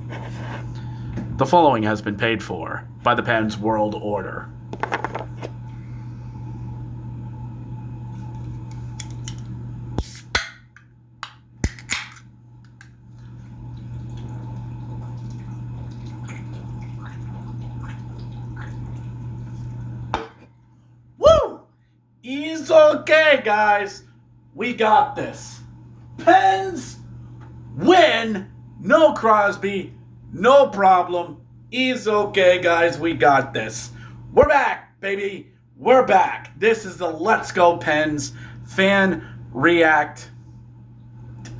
The following has been paid for by the Pens World Order. Woo! He's okay, guys. We got this. Pens win. No Crosby. No problem. He's okay, guys. We got this. We're back, baby. We're back. This is the Let's Go Pens fan react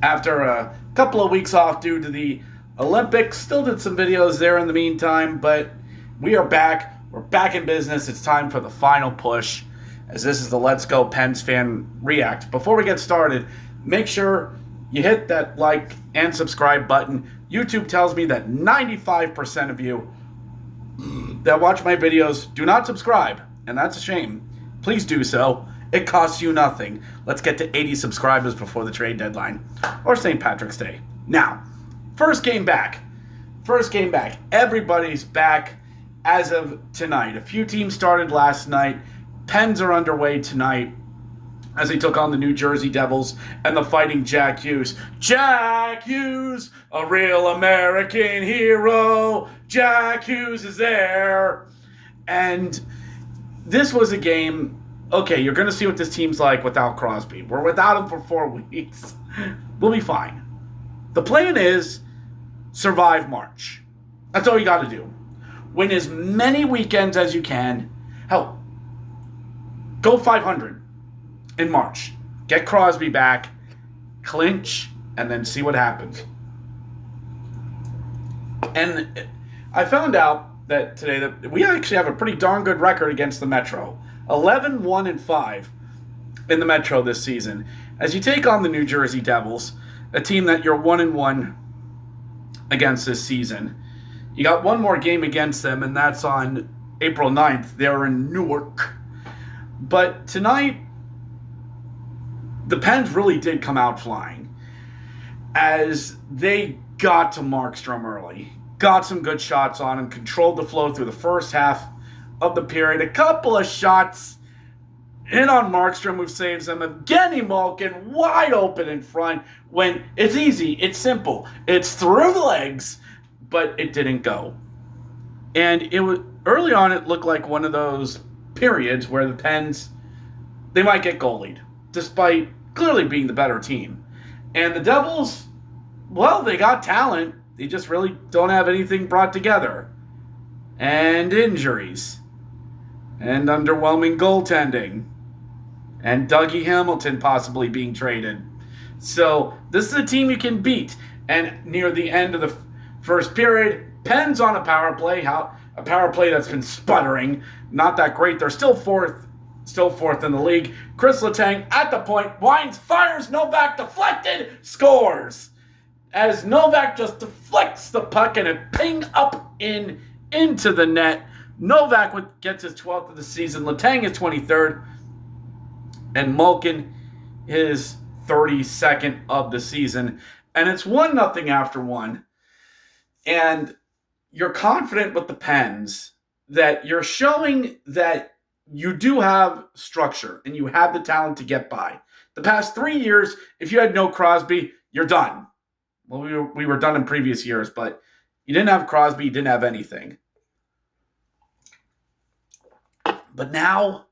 after a couple of weeks off due to the Olympics. Still did some videos there in the meantime, but we are back. We're back in business. It's time for the final push, as this is the Let's Go Pens fan react. Before we get started, make sure you hit that like and subscribe button. YouTube tells me that 95% of you that watch my videos do not subscribe, and that's a shame. Please do so. It costs you nothing. Let's get to 80 subscribers before the trade deadline, or St. Patrick's Day. Now, first game back. Everybody's back as of tonight. A few teams started last night. Pens are underway tonight as they took on the New Jersey Devils and the Fighting Jack Hughes. Jack Hughes, a real American hero. Jack Hughes is there. And this was a game, okay, you're going to see what this team's like without Crosby. We're without him for 4 weeks. We'll be fine. The plan is survive March. That's all you got to do. Win as many weekends as you can. Hell, go 500 in March. Get Crosby back, clinch, and then see what happens. And I found out that today that we actually have a pretty darn good record against the Metro. 11-1-5 in the Metro this season. As you take on the New Jersey Devils, a team that you're 1-1 against this season. You got one more game against them, and that's on April 9th. They're in Newark. But tonight, the Pens really did come out flying, as they got to Markstrom early, got some good shots on him, controlled the flow through the first half of the period. A couple of shots in on Markstrom who saves them. Evgeny Malkin wide open in front when it's easy, it's simple, it's through the legs, but it didn't go. And it was early on, it looked like one of those periods where the Pens, they might get goalied, despite clearly being the better team. And the Devils, well, they got talent. They just really don't have anything brought together. And injuries. And underwhelming goaltending. And Dougie Hamilton possibly being traded. So this is a team you can beat. And near the end of the first period, Pens on a power play. A power play that's been sputtering. Not that great. They're still fourth in the league. Chris Letang at the point. Wines fires. Novak deflected. Scores. As Novak just deflects the puck and it ping up into the net. Novak gets his 12th of the season. Letang is 23rd. And Malkin his 32nd of the season. And it's 1-0 after one. And you're confident with the Pens that you're showing that you do have structure and you have the talent to get by. The past 3 years, if you had no Crosby, you're done. Well, we were done in previous years, but you didn't have Crosby, you didn't have anything. But now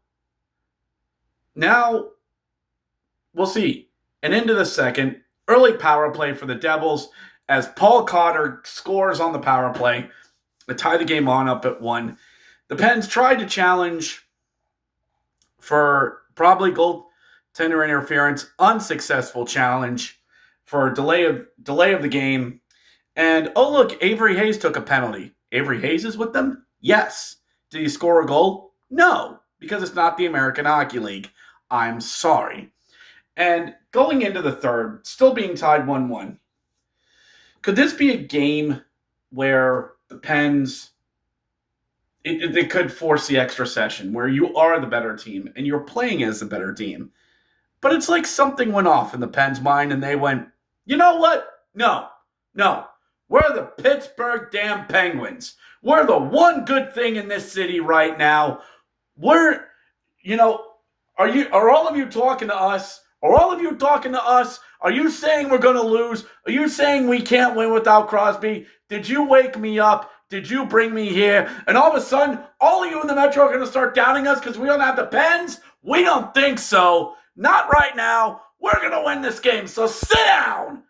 we'll see. And into the second, early power play for the Devils as Paul Cotter scores on the power play to tie the game on up at 1. The Pens tried to challenge for probably goaltender interference, unsuccessful challenge for delay of the game. And oh look, Avery Hayes took a penalty. Avery Hayes is with them? Yes. Did he score a goal? No, because it's not the American Hockey League. I'm sorry. And going into the third, still being tied 1-1. Could this be a game where the Pens, they could force the extra session, where you are the better team and you're playing as the better team? But it's like something went off in the Pens' mind and they went, you know what? No. We're the Pittsburgh damn Penguins. We're the one good thing in this city right now. We're, are all of you talking to us? Are all of you talking to us? Are you saying we're going to lose? Are you saying we can't win without Crosby? Did you wake me up? Did you bring me here? And all of a sudden, all of you in the Metro are going to start doubting us because we don't have the Pens? We don't think so. Not right now. We're going to win this game, so sit down.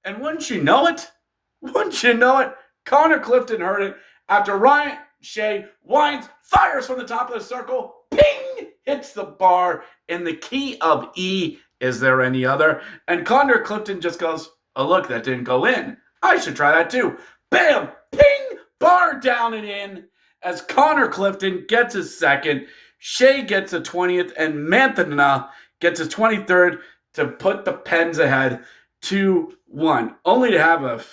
And wouldn't you know it? Connor Clifton heard it after Ryan Shea winds, fires from the top of the circle, ping, hits the bar in the key of E. Is there any other? And Connor Clifton just goes, oh, look, that didn't go in. I should try that too. Bam, ping, bar down and in as Connor Clifton gets his second. Shea gets a 20th, and Manthana gets his 23rd to put the Pens ahead 2-1. Only to have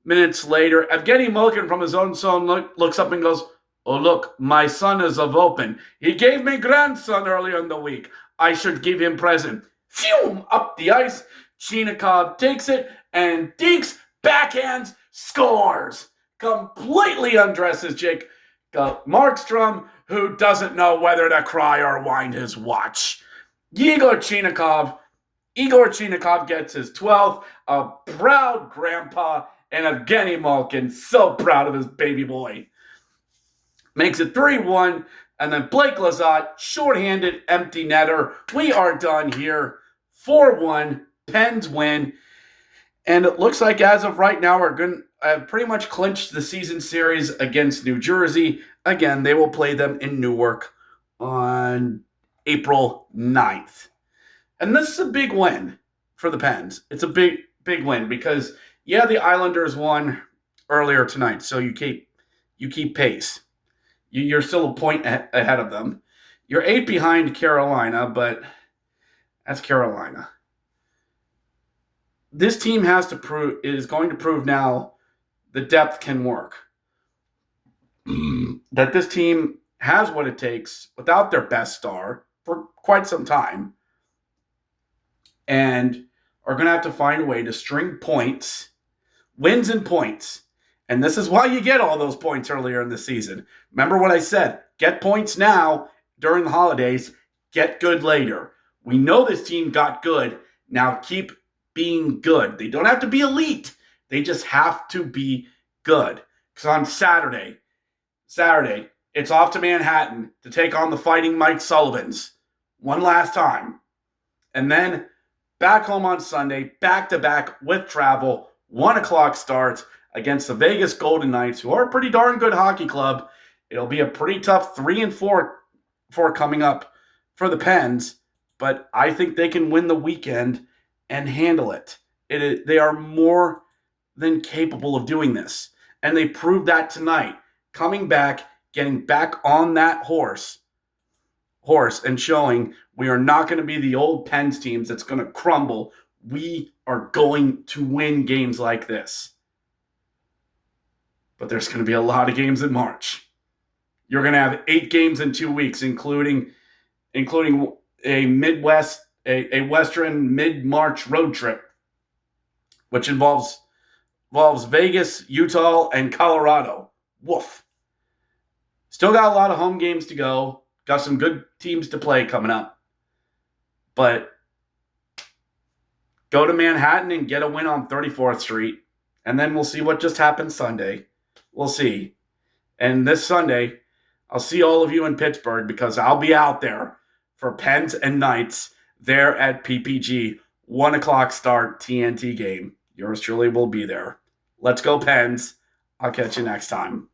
minutes later, Evgeny Malkin from his own zone looks up and goes, oh, look, my son is of open. He gave me grandson earlier in the week. I should give him present. Phew, up the ice. Chinikov takes it, and Deeks backhands, scores. Completely undresses Jake Markstrom, who doesn't know whether to cry or wind his watch. Igor Chinikov gets his 12th. A proud grandpa, and Evgeny Malkin, so proud of his baby boy. Makes it 3-1, and then Blake Lizotte, shorthanded, empty netter. We are done here. 4-1, Pens win. And it looks like as of right now, we're going to have pretty much clinched the season series against New Jersey. Again, they will play them in Newark on April 9th. And this is a big win for the Pens. It's a big win because, yeah, the Islanders won earlier tonight, so you keep pace. You're still a point ahead of them. You're 8 behind Carolina, but that's Carolina. This team is going to prove now the depth can work. That this team has what it takes without their best star for quite some time, and are going to have to find a way to string points, wins and points. And this is why you get all those points earlier in the season. Remember what I said. Get points now during the holidays. Get good later. We know this team got good. Now keep being good. They don't have to be elite. They just have to be good. Because on Saturday, it's off to Manhattan to take on the Fighting Mike Sullivans one last time. And then back home on Sunday, back-to-back with travel, 1 o'clock starts against the Vegas Golden Knights, who are a pretty darn good hockey club. It'll be a pretty tough 3-4 coming up for the Pens, but I think they can win the weekend and handle it. They are more than capable of doing this, and they proved that tonight, coming back, getting back on that horse and showing we are not going to be the old Pens teams that's going to crumble. We are going to win games like this. But there's going to be a lot of games in March. You're going to have 8 games in 2 weeks, including a Western mid-March road trip, which involves Vegas, Utah, and Colorado. Woof. Still got a lot of home games to go. Got some good teams to play coming up. But go to Manhattan and get a win on 34th Street, and then we'll see what just happened Sunday. We'll see. And this Sunday, I'll see all of you in Pittsburgh because I'll be out there for Pens and Knights there at PPG. 1 o'clock start TNT game. Yours truly will be there. Let's go, Pens. I'll catch you next time.